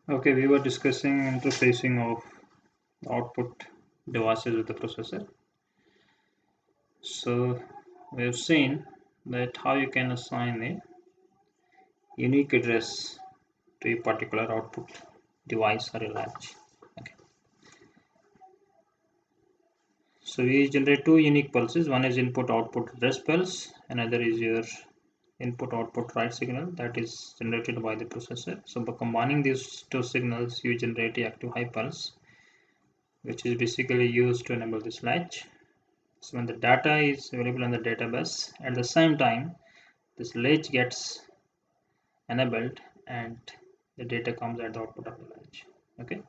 Okay, we were discussing interfacing of output devices with the processor. So we have seen that how you can assign a unique address to a particular output device or a latch. Okay. So we generate two unique pulses. One is input output address pulse, another is your input output write signal that is generated by the processor. So by combining these two signals, you generate a active high pulse, which is basically used to enable this latch. So when the data is available on the database, at the same time, this latch gets enabled and the data comes at the output of the latch. Okay.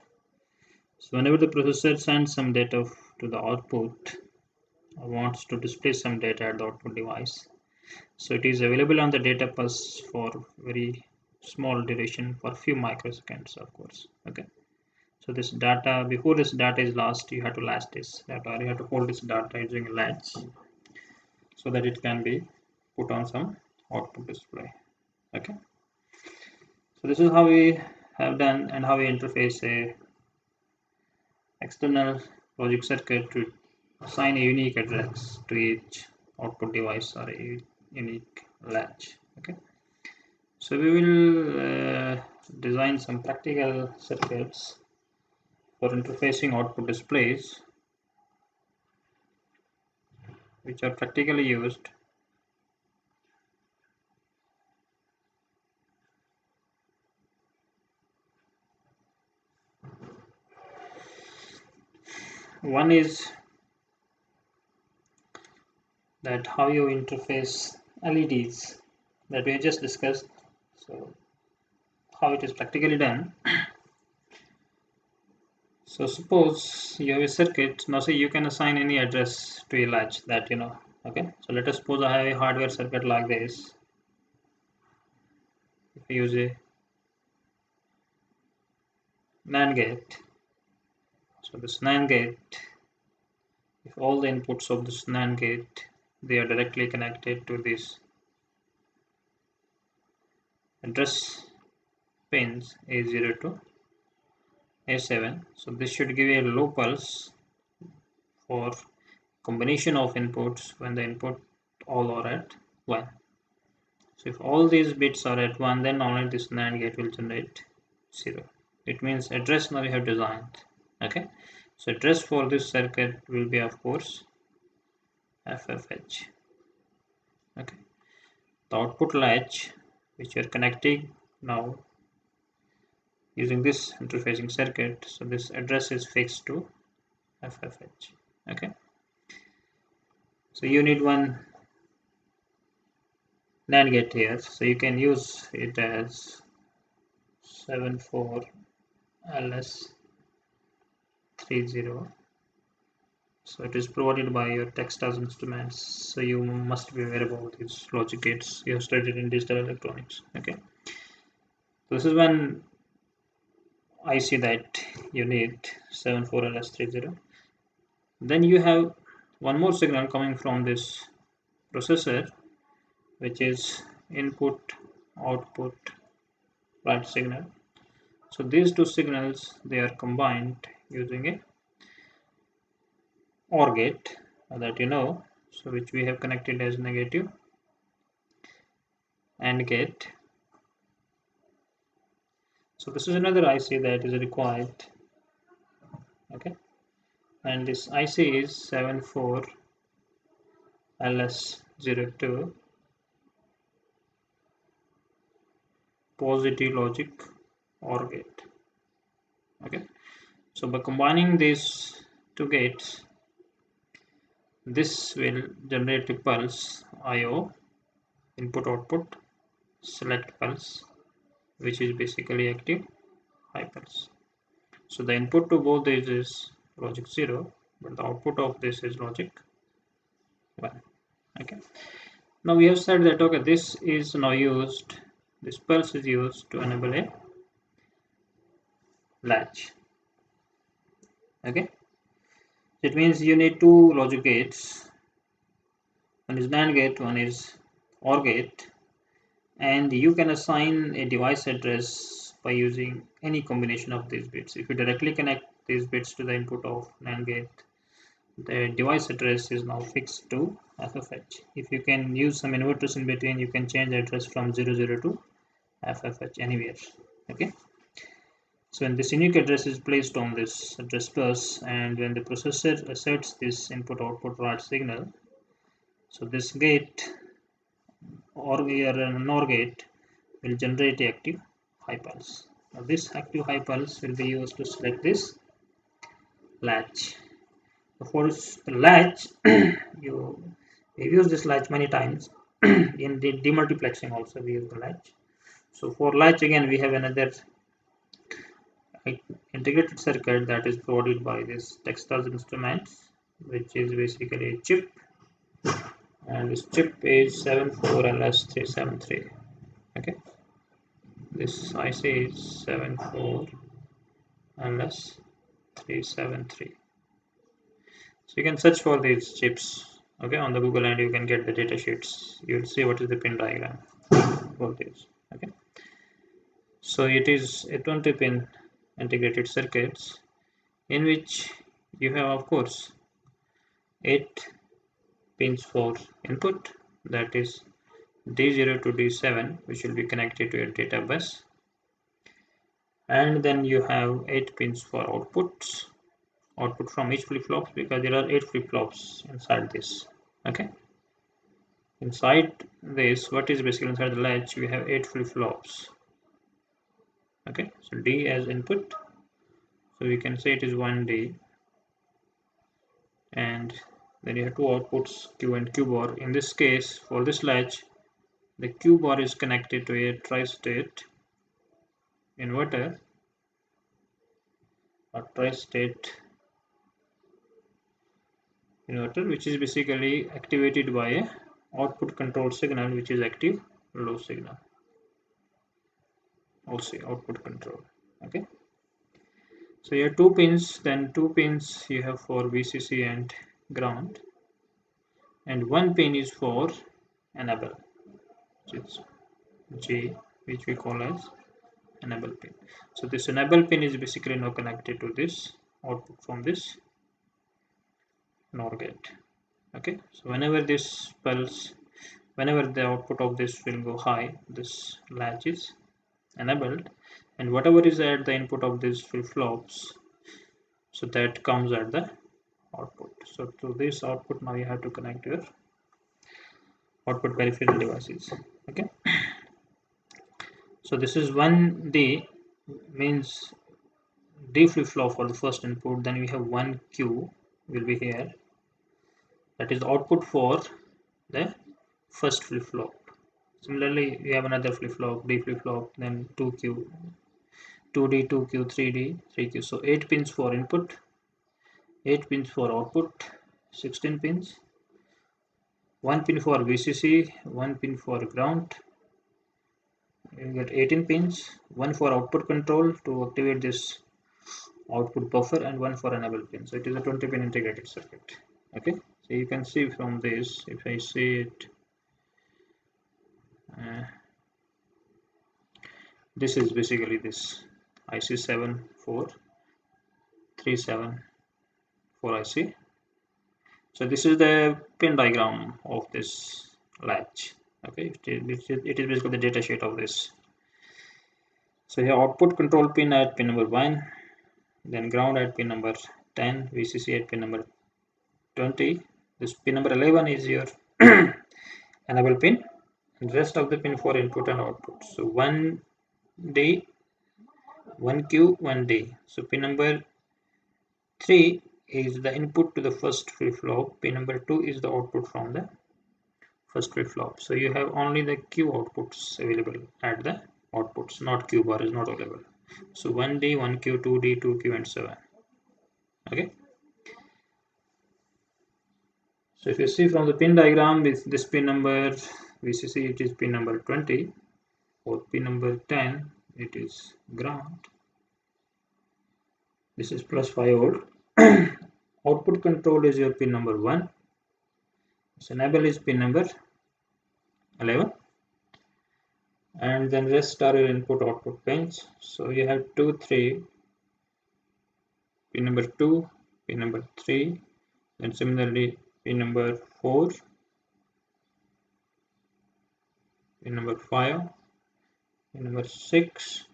So whenever the processor sends some data to the output or wants to display some data at the output device, so it is available on the data bus for very small duration for few microseconds, of course. Okay. So this data, before this data is lost, you have to latch this data, or you have to hold this data using a latch so that it can be put on some output display. Okay, so this is how we have done and how we interface a external logic circuit to assign a unique address to each output device or a unique latch. Okay, so we will design some practical circuits for interfacing output displays which are practically used one is that how you interface LEDs that we just discussed. So how it is practically done. So suppose you have a circuit. Now say you can assign any address to a latch that you know. Okay. So let us suppose I have a hardware circuit like this. If I use a NAND gate. So this NAND gate, if all the inputs of this NAND gate they are directly connected to this address pins A0 to A7. So this should give a low pulse for combination of inputs when the input all are at 1. So if all these bits are at 1, then only this NAND gate will generate 0. It means address now we have designed. Okay, so address for this circuit will be of course FFH. Okay, the output latch which we are connecting now using this interfacing circuit, so this address is fixed to FFH. Okay, so you need one NAND gate here, so you can use it as 74LS30. So it is provided by your Texas Instruments, so you must be aware about these logic gates. You have studied in digital electronics. Okay, so this is one IC that you need, 74LS30. Then you have one more signal coming from this processor, which is input output write signal. So these two signals they are combined using a OR gate that you know, so which we have connected as negative AND gate. So this is another IC that is required. Okay, and this IC is 74LS02 positive logic OR gate. Okay, so by combining these two gates, this will generate a pulse IO, input output select pulse, which is basically active high pulse. So the input to both these is logic 0, but the output of this is logic 1. Okay, now we have said that okay, this is now used, this pulse is used to enable a latch. Okay, it means you need two logic gates, one is NAND gate, one is OR gate, and you can assign a device address by using any combination of these bits. If you directly connect these bits to the input of NAND gate, the device address is now fixed to FFH. If you can use some inverters in between, you can change the address from 00 to FFH anywhere. Okay. So when this unique address is placed on this address bus, and when the processor asserts this input-output RAD signal, so this gate or an NOR gate will generate the active high pulse. Now this active high pulse will be used to select this latch. For the latch, you use this latch many times. In the demultiplexing also we use the latch. So for latch again we have another integrated circuit that is provided by this Textiles Instruments, which is basically a chip, and this chip is 74LS373. Okay, this IC is 74LS373. So you can search for these chips, okay, on the Google, and you can get the data sheets. You'll see what is the pin diagram for this. Okay, so it is a 20-pin integrated circuits in which you have, of course, 8 pins for input, that is D0 to D7, which will be connected to your data bus, and then you have 8 pins for output from each flip-flop, because there are 8 flip-flops inside this. Okay, inside this, what is basically inside the latch, we have 8 flip-flops. Okay, so D as input, so we can say it is 1D, and then you have two outputs, Q and Q bar. In this case, for this latch, the Q bar is connected to a tri-state inverter or tri-state inverter, which is basically activated by a output control signal, which is active low signal, OC, output control. Okay, so you have 2 pins, then 2 pins you have for VCC and ground, and 1 pin is for enable, which is J, which we call as enable pin. So this enable pin is basically now connected to this output from this NOR gate. Okay, so whenever this pulse, whenever the output of this will go high, this latch is enabled, and whatever is at the input of these flip-flops, so that comes at the output. So to this output now you have to connect your output peripheral devices. Okay, so this is 1D, means D flip-flop for the first input, then we have 1 Q will be here, that is the output for the first flip-flop. Similarly, we have another flip-flop, D flip-flop, then 2Q, 2D, 2Q, 3D, 3Q. So 8 pins for input, 8 pins for output, 16 pins, 1 pin for VCC, 1 pin for ground. You get 18 pins, 1 for output control to activate this output buffer, and 1 for enable pin. So it is a 20-pin integrated circuit. Okay, so you can see from this, if I see it, this is basically this IC7437 IC. So this is the pin diagram of this latch. Okay, it is basically the data sheet of this. So here output control pin at pin number 1, then ground at pin number 10, VCC at pin number 20. This pin number 11 is your enable pin, and rest of the pin for input and output. So 1D, 1Q, 1D. So pin number 3 is the input to the first flip-flop. Pin number 2 is the output from the first flip-flop. So you have only the Q outputs available at the outputs, not Q bar is not available. So 1D, 1Q, 2D, 2Q, and so on. Okay. So if you see from the pin diagram, this pin number VCC, it is pin number 20, or pin number 10, it is ground. This is plus 5 volt. Output control is your pin number 1. So enable is pin number 11, and then rest are your input output pins. So you have 2 3, pin number 2, pin number 3, and similarly pin number 4, pin number 5, pin number 6,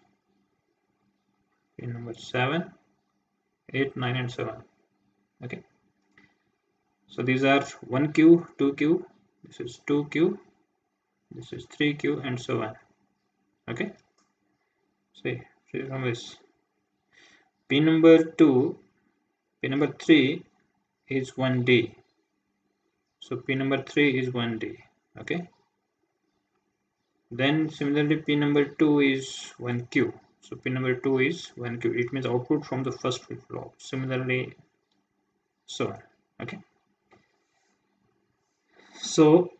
pin number 7, 8, 9, and 7. Okay, so these are 1Q, 2Q, this is 2Q, this is 3Q, and so on. Okay, see from this pin number 2, pin number 3 is 1D, so pin number 3 is 1D. Okay, then similarly pin number 2 is 1Q, so pin number 2 is 1Q, it means output from the first flip-flop. Similarly, so on. Okay, so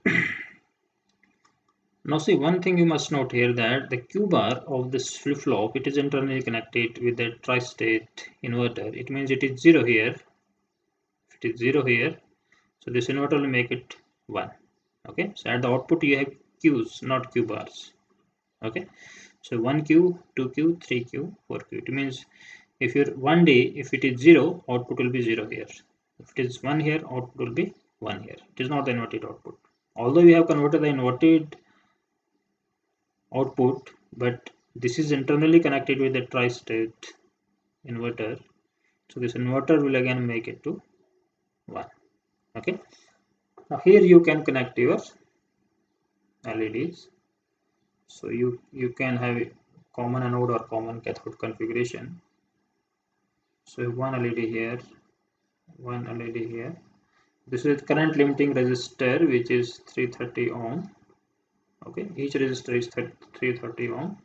now see, one thing you must note here, that the Q bar of this flip-flop, it is internally connected with the tri-state inverter. It means it is 0 here. If it is 0 here, so this inverter will make it 1. Okay, so at the output you have Q's, not Q bars. Okay, so 1Q, 2Q, 3Q, 4Q. It means if you're 1D, if it is 0, output will be 0 here. If it is 1 here, output will be 1 here. It is not the inverted output. Although we have converted the inverted output, but this is internally connected with the tri-state inverter, so this inverter will again make it to 1. Okay, now here you can connect your LEDs, so you can have a common anode or common cathode configuration. So one LED here, one LED here. This is current limiting resistor, which is 330 ohm. Okay, each resistor is 330 ohm,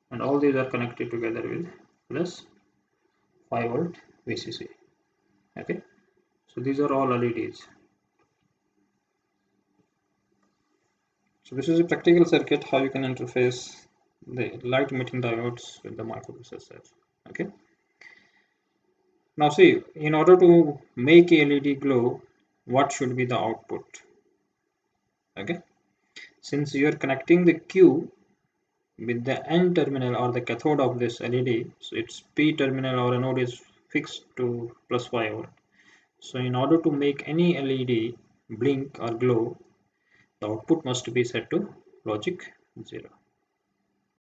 and all these are connected together with plus 5 volt VCC. Okay, so these are all LEDs. So this is a practical circuit how you can interface the light emitting diodes with the microprocessor. Okay, now see, in order to make a LED glow, what should be the output? Okay, since you are connecting the Q with the N terminal or the cathode of this LED, so its P terminal or anode is fixed to plus 5 volt. So in order to make any LED blink or glow, the output must be set to logic 0.